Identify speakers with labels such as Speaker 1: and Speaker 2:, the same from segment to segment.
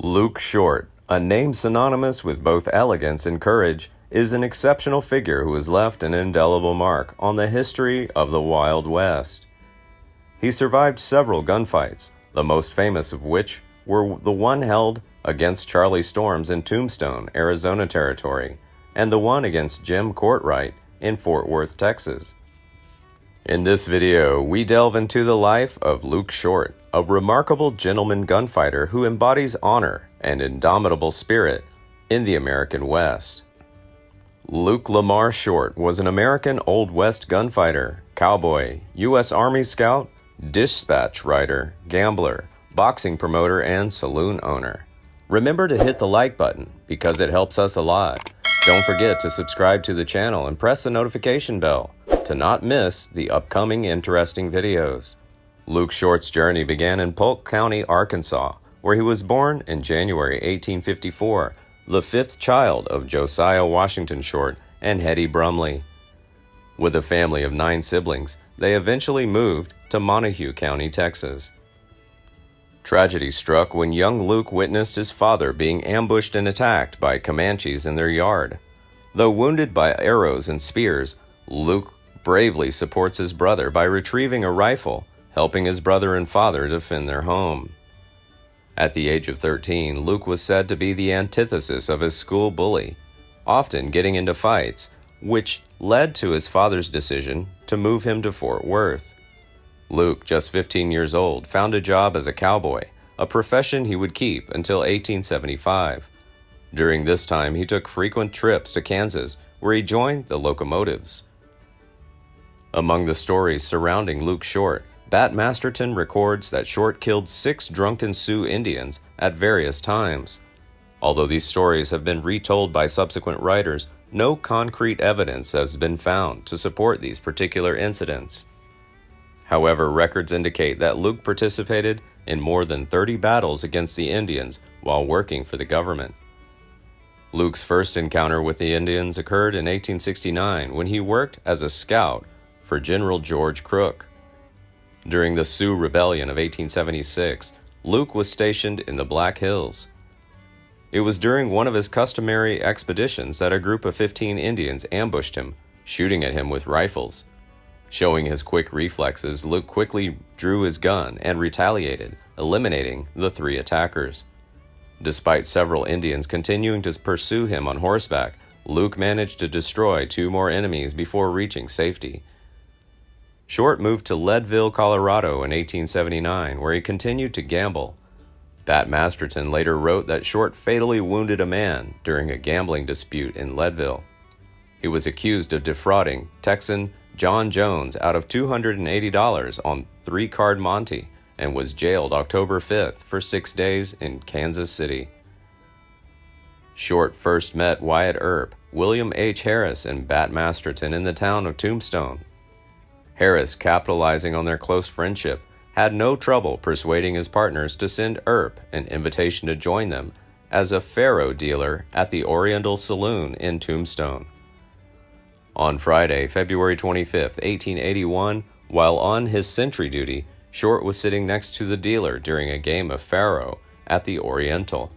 Speaker 1: Luke Short, a name synonymous with both elegance and courage, is an exceptional figure who has left an indelible mark on the history of the Wild West. He survived several gunfights, the most famous of which were the one held against Charlie Storms in Tombstone, Arizona Territory, and the one against Jim Courtright in Fort Worth, Texas. In this video, we delve into the life of Luke Short, a remarkable gentleman gunfighter who embodies honor and indomitable spirit in the American West. Luke Lamar Short was an American Old West gunfighter, cowboy, U.S. Army scout, dispatch rider, gambler, boxing promoter, and saloon owner. Remember to hit the like button because it helps us a lot. Don't forget to subscribe to the channel and press the notification bell to not miss the upcoming interesting videos. Luke Short's journey began in Polk County, Arkansas, where he was born in January 1854, the fifth child of Josiah Washington Short and Hetty Brumley. With a family of 9 siblings, they eventually moved to Montague County, Texas. Tragedy struck when young Luke witnessed his father being ambushed and attacked by Comanches in their yard. Though wounded by arrows and spears, Luke bravely supports his brother by retrieving a rifle, helping his brother and father defend their home. At the age of 13, Luke was said to be the antithesis of his school bully, often getting into fights, which led to his father's decision to move him to Fort Worth. Luke, just 15 years old, found a job as a cowboy, a profession he would keep until 1875. During this time, he took frequent trips to Kansas, where he joined the locomotives. Among the stories surrounding Luke Short, Bat Masterton records that Short killed 6 drunken Sioux Indians at various times. Although these stories have been retold by subsequent writers, no concrete evidence has been found to support these particular incidents. However, records indicate that Luke participated in more than 30 battles against the Indians while working for the government. Luke's first encounter with the Indians occurred in 1869 when he worked as a scout for General George Crook. During the Sioux Rebellion of 1876, Luke was stationed in the Black Hills. It was during one of his customary expeditions that a group of 15 Indians ambushed him, shooting at him with rifles. Showing his quick reflexes, Luke quickly drew his gun and retaliated, eliminating the 3 attackers. Despite several Indians continuing to pursue him on horseback, Luke managed to destroy 2 more enemies before reaching safety. Short moved to Leadville, Colorado in 1879, where he continued to gamble. Bat Masterton later wrote that Short fatally wounded a man during a gambling dispute in Leadville. He was accused of defrauding Texan John Jones out of $280 on 3-card Monte and was jailed October 5th for 6 days in Kansas City. Short first met Wyatt Earp, William H. Harris, and Bat Masterton in the town of Tombstone. Harris, capitalizing on their close friendship, had no trouble persuading his partners to send Earp an invitation to join them as a faro dealer at the Oriental Saloon in Tombstone. On Friday, February 25, 1881, while on his sentry duty, Short was sitting next to the dealer during a game of faro at the Oriental.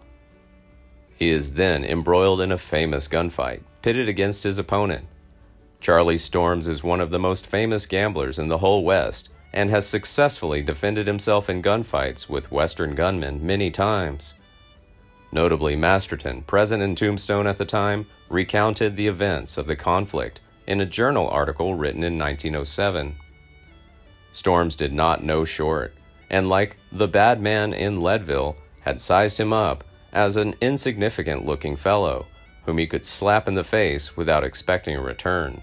Speaker 1: He is then embroiled in a famous gunfight, pitted against his opponent. Charlie Storms is one of the most famous gamblers in the whole West and has successfully defended himself in gunfights with Western gunmen many times. Notably, Masterton, present in Tombstone at the time, recounted the events of the conflict in a journal article written in 1907. Storms did not know Short, and like the bad man in Leadville, had sized him up as an insignificant-looking fellow whom he could slap in the face without expecting a return.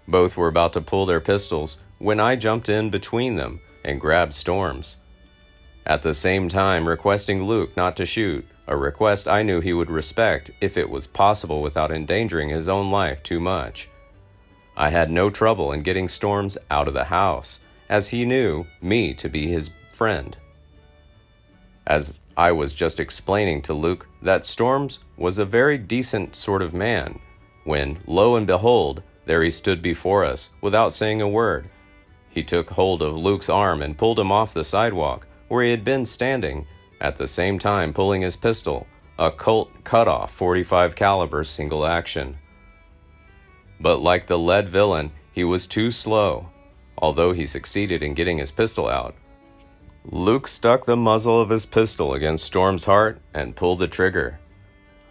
Speaker 1: Both were about to pull their pistols when I jumped in between them and grabbed Storms, at the same time requesting Luke not to shoot, a request I knew he would respect if it was possible without endangering his own life too much. I had no trouble in getting Storms out of the house, as he knew me to be his friend. As I was just explaining to Luke that Storms was a very decent sort of man, when, lo and behold, there he stood before us, without saying a word. He took hold of Luke's arm and pulled him off the sidewalk, where he had been standing, at the same time pulling his pistol, a Colt cut-off .45 caliber single action. But like the lead villain, he was too slow. Although he succeeded in getting his pistol out, Luke stuck the muzzle of his pistol against Storm's heart and pulled the trigger.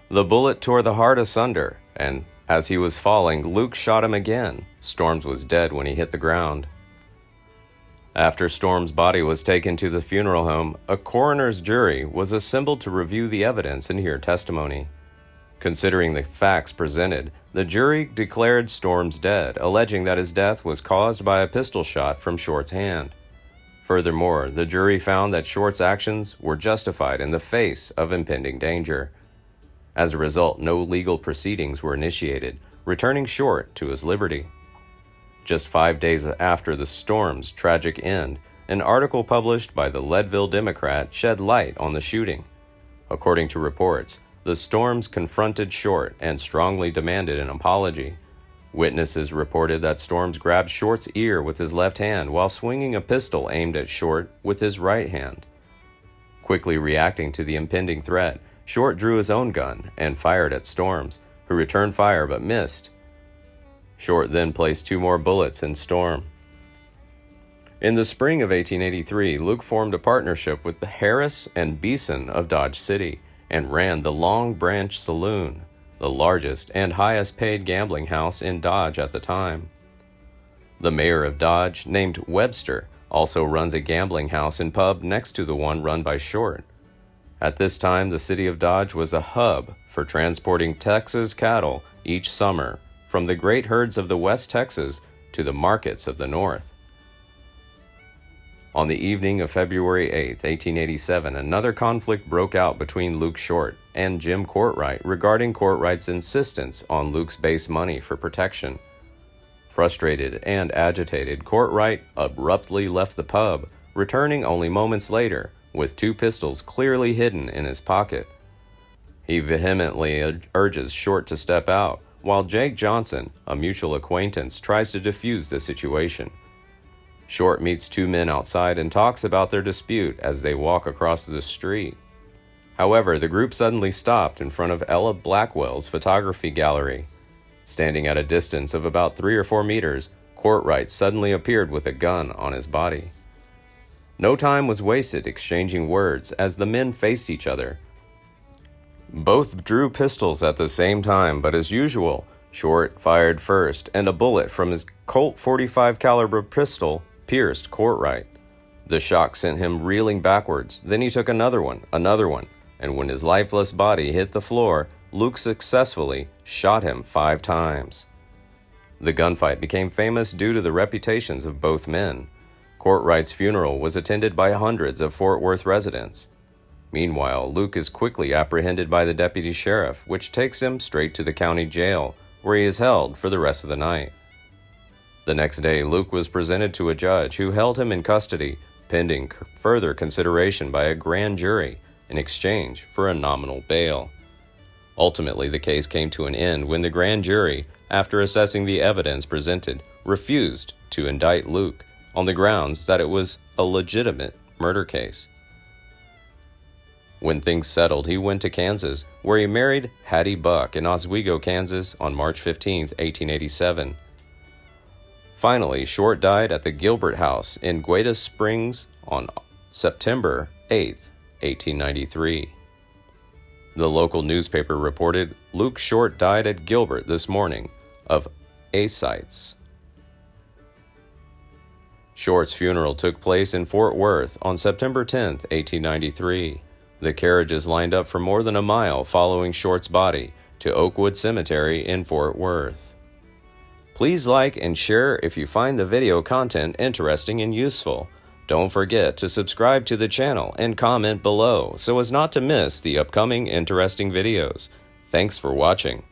Speaker 1: The bullet tore the heart asunder, and as he was falling, Luke shot him again. Storms was dead when he hit the ground. After Storm's body was taken to the funeral home, a coroner's jury was assembled to review the evidence and hear testimony. Considering the facts presented, the jury declared Storms dead, alleging that his death was caused by a pistol shot from Short's hand. Furthermore, the jury found that Short's actions were justified in the face of impending danger. As a result, no legal proceedings were initiated, returning Short to his liberty. Just 5 days after the Storm's tragic end, an article published by the Leadville Democrat shed light on the shooting. According to reports, the Storms confronted Short and strongly demanded an apology. Witnesses reported that Storms grabbed Short's ear with his left hand while swinging a pistol aimed at Short with his right hand. Quickly reacting to the impending threat, Short drew his own gun and fired at Storms, who returned fire but missed. Short then placed 2 more bullets in Storm. In the spring of 1883, Luke formed a partnership with the Harris and Beeson of Dodge City and ran the Long Branch Saloon, the largest and highest-paid gambling house in Dodge at the time. The mayor of Dodge, named Webster, also runs a gambling house and pub next to the one run by Short. At this time, the city of Dodge was a hub for transporting Texas cattle each summer from the great herds of the West Texas to the markets of the North. On the evening of February 8, 1887, another conflict broke out between Luke Short and Jim Courtright regarding Courtright's insistence on Luke's base money for protection. Frustrated and agitated, Courtright abruptly left the pub, returning only moments later with 2 pistols clearly hidden in his pocket. He vehemently urges Short to step out, while Jake Johnson, a mutual acquaintance, tries to defuse the situation. Short meets 2 men outside and talks about their dispute as they walk across the street. However, the group suddenly stopped in front of Ella Blackwell's photography gallery. Standing at a distance of about 3 or 4 meters, Courtright suddenly appeared with a gun on his body. No time was wasted exchanging words as the men faced each other. Both drew pistols at the same time, but as usual, Short fired first, and a bullet from his Colt .45 caliber pistol pierced Courtright. The shock sent him reeling backwards. Then he took another one, and when his lifeless body hit the floor, Luke successfully shot him 5 times. The gunfight became famous due to the reputations of both men. Courtright's funeral was attended by hundreds of Fort Worth residents. Meanwhile, Luke is quickly apprehended by the deputy sheriff, which takes him straight to the county jail, where he is held for the rest of the night. The next day, Luke was presented to a judge who held him in custody, pending further consideration by a grand jury in exchange for a nominal bail. Ultimately, the case came to an end when the grand jury, after assessing the evidence presented, refused to indict Luke on the grounds that it was a legitimate murder case. When things settled, he went to Kansas, where he married Hetty Buck in Oswego, Kansas on March 15, 1887. Finally, Short died at the Gilbert House in Guaydas Springs on September 8, 1893. The local newspaper reported Luke Short died at Gilbert this morning of ascites. Short's funeral took place in Fort Worth on September 10, 1893. The carriages lined up for more than a mile following Short's body to Oakwood Cemetery in Fort Worth. Please like and share if you find the video content interesting and useful. Don't forget to subscribe to the channel and comment below so as not to miss the upcoming interesting videos. Thanks for watching.